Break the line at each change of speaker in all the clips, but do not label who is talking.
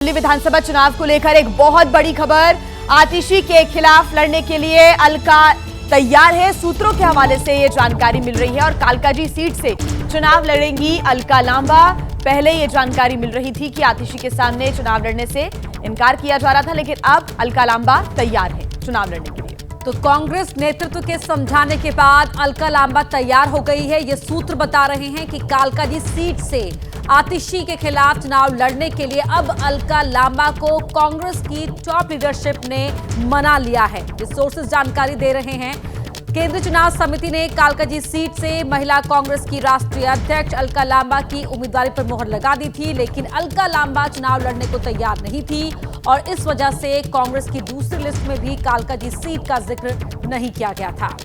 दिल्ली विधानसभा चुनाव को लेकर एक बहुत बड़ी खबर। आतिशी के खिलाफ लड़ने के लिए अलका तैयार है। सूत्रों के हवाले से ये जानकारी मिल रही है और कालकाजी सीट से चुनाव लड़ेंगी अलका लांबा। पहले ये जानकारी मिल रही थी कि आतिशी के सामने चुनाव लड़ने से इनकार किया जा रहा था, लेकिन अब अलका लांबा तैयार है चुनाव लड़ने के लिए।
तो कांग्रेस नेतृत्व के समझाने के बाद अलका लांबा तैयार हो गई है। ये सूत्र बता रहे हैं कि कालकाजी सीट से आतिशी के खिलाफ चुनाव लड़ने के लिए अब अलका लांबा को कांग्रेस की टॉप लीडरशिप ने मना लिया है। ये सोर्सेज जानकारी दे रहे हैं। केंद्रीय चुनाव समिति ने कालकाजी सीट से महिला कांग्रेस की राष्ट्रीय अध्यक्ष अलका लांबा की उम्मीदवारी पर मुहर लगा दी थी, लेकिन अलका लांबा चुनाव लड़ने को तैयार नहीं थी और इस वजह से कांग्रेस की दूसरी लिस्ट में भी कालकाजी सीट का जिक्र नहीं किया गया था।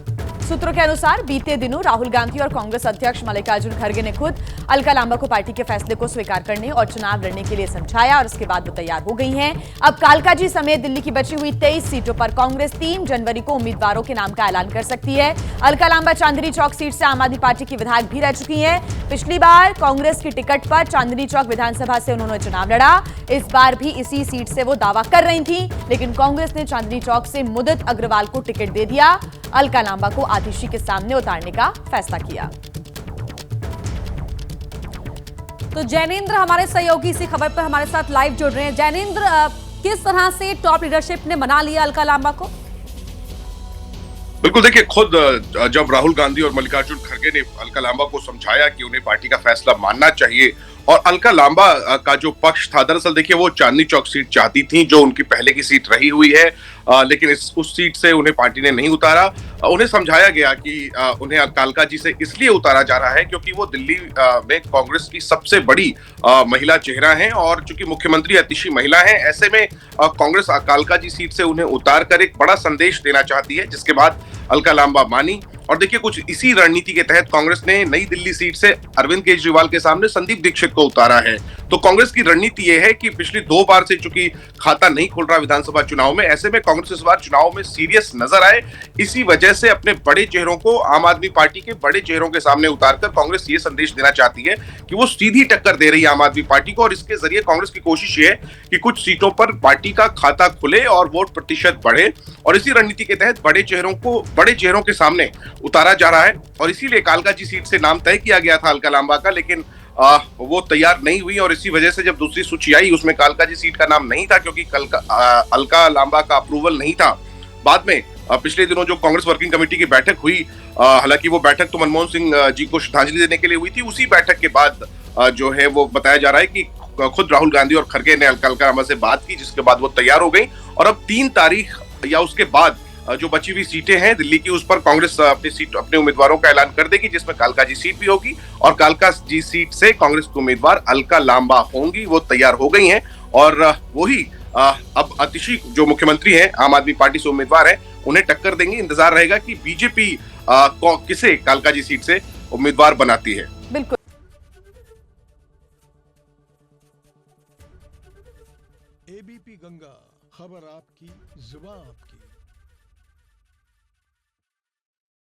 सूत्रों के अनुसार बीते दिनों राहुल गांधी और कांग्रेस अध्यक्ष मल्लिकार्जुन खड़गे ने खुद अलका लांबा को पार्टी के फैसले को स्वीकार करने और चुनाव लड़ने के लिए समझाया और उसके बाद वो तैयार हो गई हैं। अब कालकाजी समेत दिल्ली की बची हुई 23 सीटों पर कांग्रेस 3 जनवरी को उम्मीदवारों के नाम का ऐलान कर सकती है। अलका लांबा चांदनी चौक सीट से आम आदमी पार्टी की विधायक भी रह चुकी हैं। पिछली बार कांग्रेस की टिकट पर चांदनी चौक विधानसभा से उन्होंने चुनाव लड़ा। इस बार भी इसी सीट से वो दावा कर रही थी, लेकिन कांग्रेस ने चांदनी चौक से मुदित अग्रवाल को टिकट दे दिया। अलका लांबा को आतिशी के सामने उतारने का फैसला किया।
तो जैनेंद्र हमारे सहयोगी इसी खबर पर हमारे साथ लाइव जुड़ रहे हैं। जैनेंद्र, किस तरह से टॉप लीडरशिप ने मना लिया अलका लांबा को?
बिल्कुल, देखिए, खुद जब राहुल गांधी और मल्लिकार्जुन खड़गे ने अलका लांबा को समझाया कि उन्हें पार्टी का फैसला मानना चाहिए और अलका लांबा का जो पक्ष था, दरअसल देखिए वो चांदनी चौक सीट चाहती थी जो उनकी पहले की सीट रही हुई है, लेकिन उस सीट से उन्हें पार्टी ने नहीं उतारा। उन्हें समझाया गया कि उन्हें कालकाजी से इसलिए उतारा जा रहा है क्योंकि वो दिल्ली में कांग्रेस की सबसे बड़ी महिला चेहरा हैं और चूंकि मुख्यमंत्री आतिशी महिला हैं, ऐसे में कांग्रेस कालकाजी सीट से उन्हें उतार कर एक बड़ा संदेश देना चाहती है, जिसके बाद अलका लांबा मानी। और देखिए, कुछ इसी रणनीति के तहत कांग्रेस ने नई दिल्ली सीट से अरविंद केजरीवाल के सामने संदीप दीक्षित को उतारा है। तो कांग्रेस की रणनीति यह है कि पिछली 2 बार से चूंकि खाता नहीं खुल रहा विधानसभा चुनाव में, ऐसे में कांग्रेस इस बार चुनाव में सीरियस नजर आए। इसी वजह से अपने बड़े चेहरों को, आम आदमी पार्टी के बड़े चेहरों के सामने उतारकर कांग्रेस ये संदेश देना चाहती है कि वो सीधी टक्कर दे रही है आम आदमी पार्टी को और इसके जरिए कांग्रेस की कोशिश ये है कि कुछ सीटों पर पार्टी का खाता खुले और वोट प्रतिशत बढ़े। और इसी रणनीति के तहत बड़े चेहरों के सामने उतारा जा रहा है और इसीलिए कालकाजी सीट से नाम तय किया गया था अलका लांबा का, लेकिन वो तैयार नहीं हुई और इसी वजह से जब दूसरी सूची आई उसमें कालकाजी सीट का नाम नहीं था क्योंकि अलका लांबा का अप्रूवल नहीं था। बाद में पिछले दिनों जो कांग्रेस वर्किंग कमेटी की बैठक हुई, हालांकि वो बैठक तो मनमोहन सिंह जी को श्रद्धांजलि देने के लिए हुई थी, उसी बैठक के बाद जो है वो बताया जा रहा है कि खुद राहुल गांधी और खड़गे ने अलका लांबा से बात की, जिसके बाद वो तैयार हो गई और अब 3 तारीख या उसके बाद जो बची हुई सीटें हैं दिल्ली की, उस पर कांग्रेस अपने उम्मीदवारों का ऐलान कर देगी, जिसमें कालकाजी सीट भी होगी और कालकाजी सीट से कांग्रेस के उम्मीदवार अलका लांबा होंगी। वो तैयार हो गई हैं और वही अब आतिशी जो मुख्यमंत्री हैं, आम आदमी पार्टी से उम्मीदवार हैं, उन्हें टक्कर देंगे। इंतजार रहेगा कि बीजेपी किसे कालकाजी सीट से उम्मीदवार बनाती है।
बिल्कुल।
एबीपी गंगा, खबर आपकी, जुबान आपकी।